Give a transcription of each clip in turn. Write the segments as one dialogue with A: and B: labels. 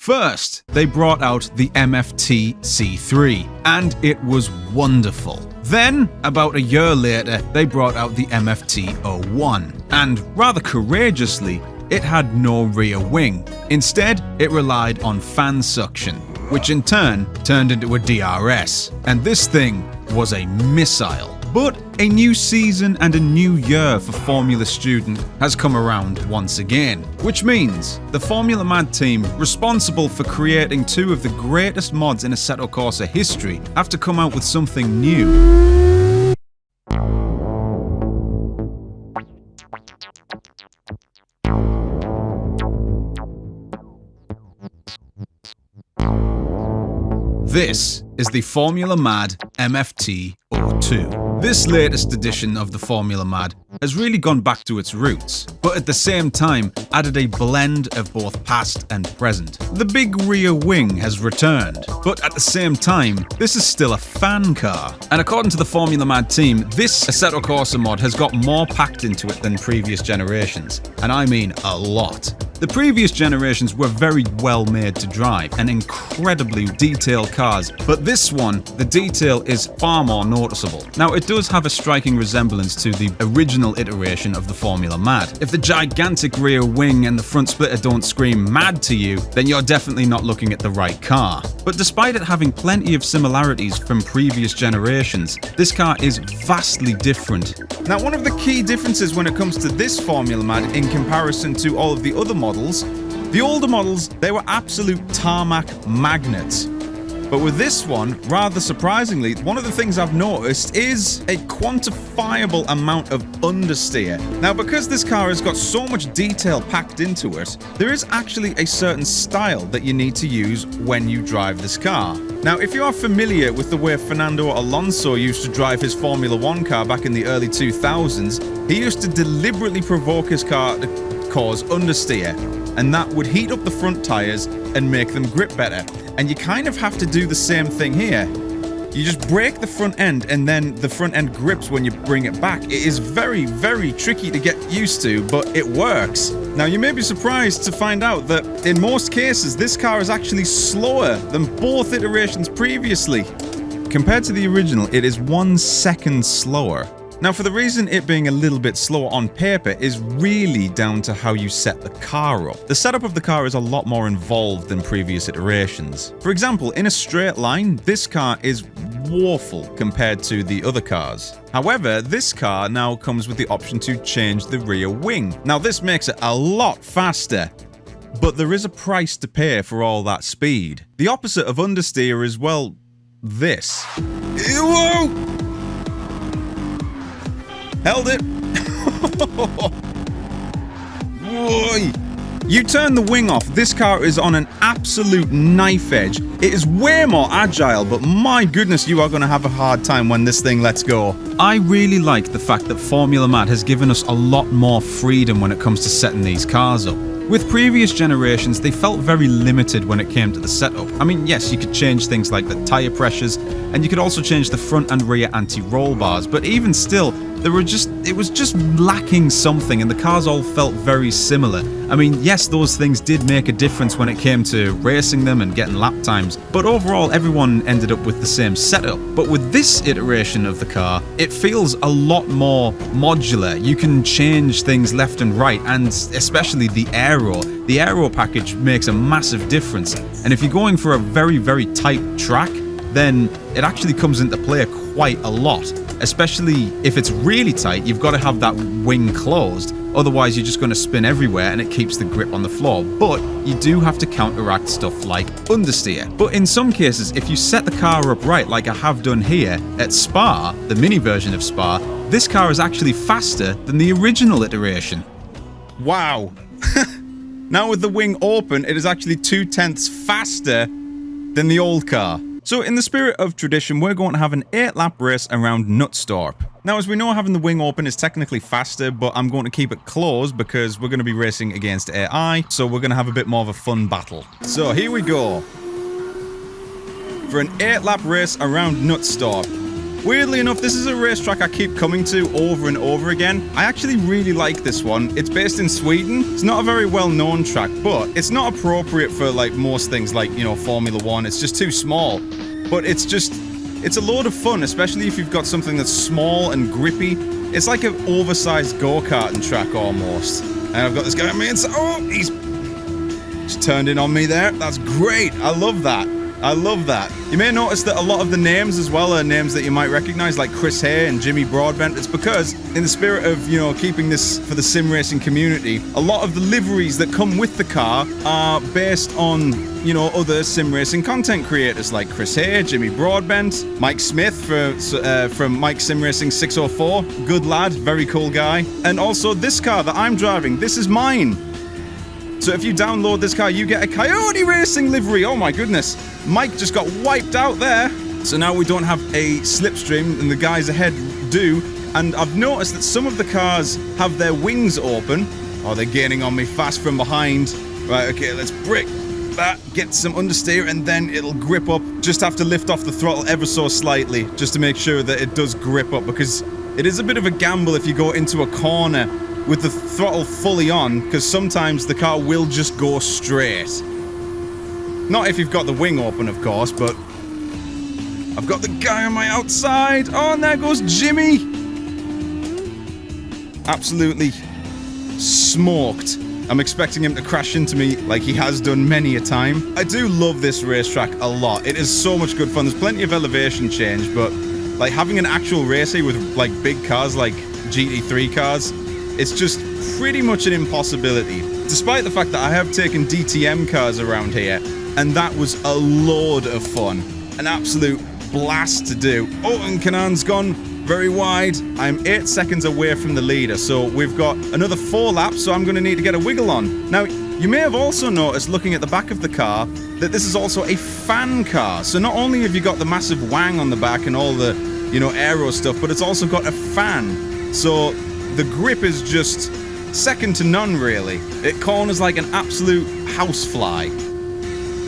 A: First, they brought out the MFT C3, and it was wonderful. Then, about a year later, they brought out the MFT 01, and rather courageously, it had no rear wing. Instead, it relied on fan suction, which in turn turned into a DRS, and this thing was a missile. But a new season and a new year for Formula Student has come around once again, which means the Formula Mad team, responsible for creating two of the greatest mods in Assetto Corsa history, have to come out with something new. This is the Formula Mad MFT 02. This latest edition of the Formula Mad has really gone back to its roots, but at the same time added a blend of both past and present. The big rear wing has returned, but at the same time, this is still a fan car. And according to the Formula Mad team, this Assetto Corsa mod has got more packed into it than previous generations, and I mean a lot. The previous generations were very well made to drive and incredibly detailed cars, but this one, the detail is far more noticeable. Now, it does have a striking resemblance to the original iteration of the Formula Mad. If the gigantic rear wing and the front splitter don't scream mad to you, then you're definitely not looking at the right car. But despite it having plenty of similarities from previous generations, this car is vastly different. Now, one of the key differences when it comes to this Formula Mad in comparison to all of the other models, the older models, they were absolute tarmac magnets. But with this one, rather surprisingly, one of the things I've noticed is a quantifiable amount of understeer. Now, because this car has got so much detail packed into it, there is actually a certain style that you need to use when you drive this car. Now, if you are familiar with the way Fernando Alonso used to drive his Formula 1 car back in the early 2000s, he used to deliberately provoke his car to cause understeer, and that would heat up the front tyres and make them grip better. And you kind of have to do the same thing here. You just break the front end and then the front end grips when you bring it back. It is very, very tricky to get used to, but it works. Now, you may be surprised to find out that in most cases, this car is actually slower than both iterations previously. Compared to the original, it is 1 second slower. Now, for the reason it being a little bit slower on paper is really down to how you set the car up. The setup of the car is a lot more involved than previous iterations. For example, in a straight line, this car is woeful compared to the other cars. However, this car now comes with the option to change the rear wing. Now, this makes it a lot faster, but there is a price to pay for all that speed. The opposite of understeer is, well, this. Whoa! Held it. Whoa. You turn the wing off, this car is on an absolute knife edge. It is way more agile, but my goodness, you are going to have a hard time when this thing lets go. I really like the fact that Formula Mad has given us a lot more freedom when it comes to setting these cars up. With previous generations, they felt very limited when it came to the setup. I mean, yes, you could change things like the tyre pressures, and you could also change the front and rear anti-roll bars, but even still, it was just lacking something, and the cars all felt very similar. I mean, yes, those things did make a difference when it came to racing them and getting lap times, but overall everyone ended up with the same setup. But with this iteration of the car, it feels a lot more modular. You can change things left and right, and especially the aero. The aero package makes a massive difference, and if you're going for a very, very tight track, then it actually comes into play quite a lot. Especially if it's really tight, you've got to have that wing closed, otherwise you're just going to spin everywhere and it keeps the grip on the floor. But you do have to counteract stuff like understeer. But in some cases, if you set the car up right, like I have done here at Spa, the mini version of Spa, this car is actually faster than the original iteration. Wow. Now with the wing open, it is actually 2/10 faster than the old car. So in the spirit of tradition, we're going to have an 8-lap race around Knutstorp. Now, as we know, having the wing open is technically faster, but I'm going to keep it closed because we're going to be racing against AI, so we're going to have a bit more of a fun battle. So here we go. For an 8-lap race around Knutstorp.
B: Weirdly enough, this is a racetrack I keep coming to over and over again. I actually really like this one. It's based in Sweden. It's not a very well-known track, but it's not appropriate for like most things like, you know, Formula 1. It's just too small. But it's a load of fun, especially if you've got something that's small and grippy. It's like an oversized go-karting track almost. And I've got this guy on me inside. Oh, he's just turned in on me there. That's great. I love that. I love that. You may notice that a lot of the names as well are names that you might recognize, like Chris Hay and Jimmy Broadbent. It's because, in the spirit of, you know, keeping this for the sim racing community, a lot of the liveries that come with the car are based on, you know, other sim racing content creators like Chris Hay, Jimmy Broadbent, Mike Smith from Mike Sim Racing 604. Good lad, very cool guy. And also this car that I'm driving, this is mine. So if you download this car, you get a Coyote Racing livery. Oh my goodness. Mike just got wiped out there. So now we don't have a slipstream, and the guys ahead do. And I've noticed that some of the cars have their wings open. Oh, they're gaining on me fast from behind. Right, okay, let's brake that, get some understeer, and then it'll grip up. Just have to lift off the throttle ever so slightly, just to make sure that it does grip up, because it is a bit of a gamble if you go into a corner with the throttle fully on, because sometimes the car will just go straight. Not if you've got the wing open, of course, but I've got the guy on my outside. Oh, and there goes Jimmy. Absolutely smoked. I'm expecting him to crash into me like he has done many a time. I do love this racetrack a lot. It is so much good fun. There's plenty of elevation change, but like having an actual racer with like big cars like GT3 cars, it's just pretty much an impossibility. Despite the fact that I have taken DTM cars around here, and that was a load of fun. An absolute blast to do. Oh, and Kanan's gone very wide. I'm 8 seconds away from the leader, so we've got another 4 laps, so I'm going to need to get a wiggle on. Now, you may have also noticed, looking at the back of the car, that this is also a fan car. So not only have you got the massive wang on the back and all the, you know, aero stuff, but it's also got a fan. So the grip is just second to none, really. It corners like an absolute housefly,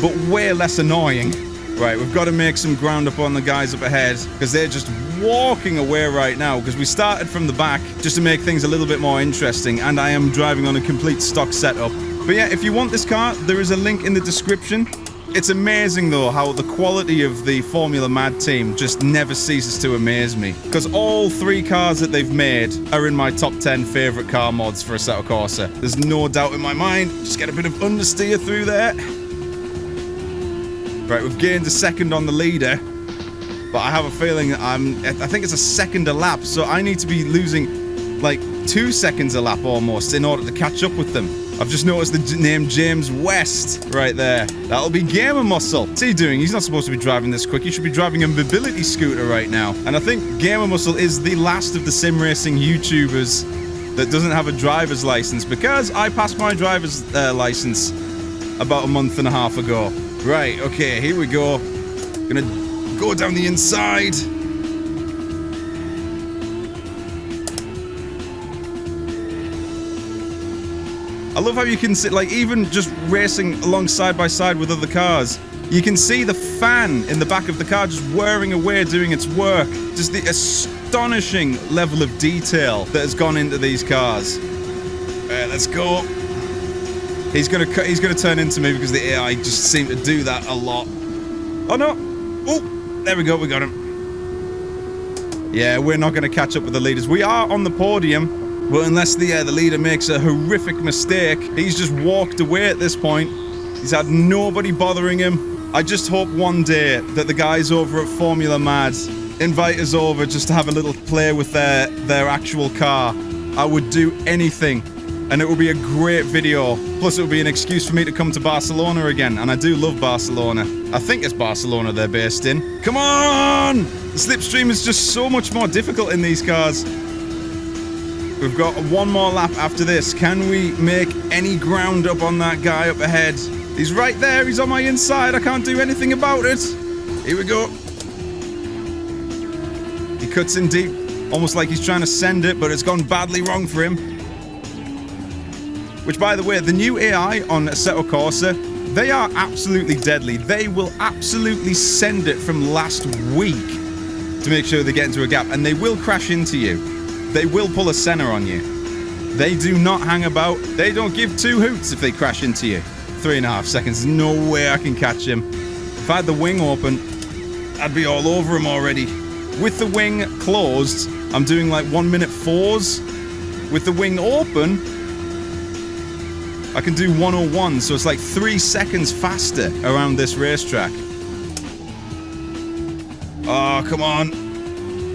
B: but way less annoying. Right, we've got to make some ground up on the guys up ahead, because they're just walking away right now, because we started from the back just to make things a little bit more interesting, and I am driving on a complete stock setup. But yeah, if you want this car, there is a link in the description. It's amazing, though, how the quality of the Formula Mad team just never ceases to amaze me. Because all 3 cars that they've made are in my top 10 favourite car mods for Assetto Corsa. There's no doubt in my mind. Just get a bit of understeer through there. Right, we've gained a second on the leader. But I have a feeling I think it's a second a lap. So I need to be losing like 2 seconds a lap almost in order to catch up with them. I've just noticed the name James West right there. That'll be Gamer Muscle. What's he doing? He's not supposed to be driving this quick. He should be driving a mobility scooter right now. And I think Gamer Muscle is the last of the sim racing YouTubers that doesn't have a driver's license, because I passed my driver's license about a month and a half ago. Right, okay, here we go. Gonna go down the inside. I love how you can see, like, even just racing along side by side with other cars, you can see the fan in the back of the car just whirring away doing its work. Just the astonishing level of detail that has gone into these cars. Alright, let's go. He's gonna turn into me because the AI just seemed to do that a lot. Oh no! Oh, there we go, we got him. Yeah, we're not gonna catch up with the leaders. We are on the podium. But unless the leader makes a horrific mistake, he's just walked away at this point. He's had nobody bothering him. I just hope one day that the guys over at Formula Mad invite us over just to have a little play with their actual car. I would do anything, and it would be a great video. Plus, it would be an excuse for me to come to Barcelona again, and I do love Barcelona. I think it's Barcelona they're based in. Come on! The slipstream is just so much more difficult in these cars. We've got one more lap after this. Can we make any ground up on that guy up ahead? He's right there. He's on my inside. I can't do anything about it. Here we go. He cuts in deep, almost like he's trying to send it, but it's gone badly wrong for him. Which, by the way, the new AI on Assetto Corsa, they are absolutely deadly. They will absolutely send it from last week. to make sure they get into a gap, and they will crash into you. They will pull a center on you. They do not hang about. They don't give two hoots if they crash into you. 3.5 seconds. No way I can catch him. If I had the wing open, I'd be all over him already. With the wing closed, I'm doing like 1-minute 4s. With the wing open, I can do 101, so it's like 3 seconds faster around this racetrack. Oh, come on.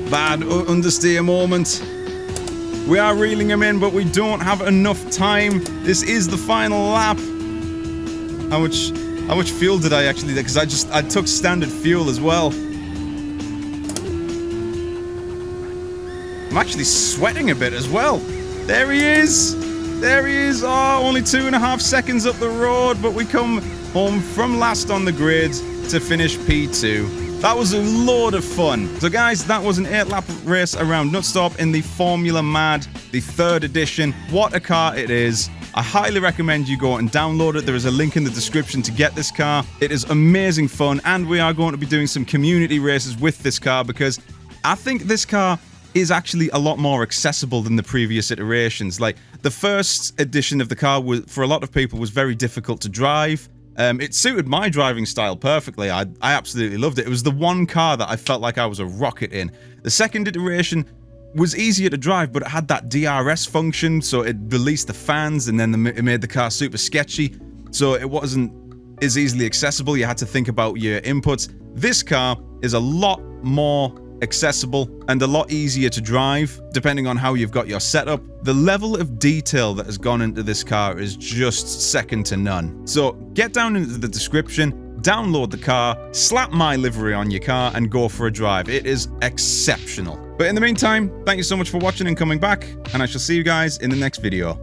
B: Bad understeer moment. We are reeling him in, but we don't have enough time. This is the final lap. How much fuel did I actually do? Because I took standard fuel as well. I'm actually sweating a bit as well. There he is. There he is. Oh, only 2.5 seconds up the road, but we come home from last on the grid to finish P2. That was a load of fun. So guys, that was an 8-lap race around Nutstop in the Formula Mad, the 3rd edition. What a car it is. I highly recommend you go and download it. There is a link in the description to get this car. It is amazing fun, and we are going to be doing some community races with this car because I think this car is actually a lot more accessible than the previous iterations. Like, the first edition of the car, for a lot of people, was very difficult to drive. It suited my driving style perfectly. I absolutely loved it. It was the one car that I felt like I was a rocket in. The second iteration was easier to drive, but it had that DRS function, so it released the fans, and then it made the car super sketchy, so it wasn't as easily accessible. You had to think about your inputs. This car is a lot more accessible and a lot easier to drive, depending on how you've got your setup. The level of detail that has gone into this car is just second to none. So get down into the description, download the car, slap my livery on your car, and go for a drive. It is exceptional. But in the meantime, thank you so much for watching and coming back, and I shall see you guys in the next video.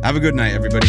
B: Have a good night, everybody.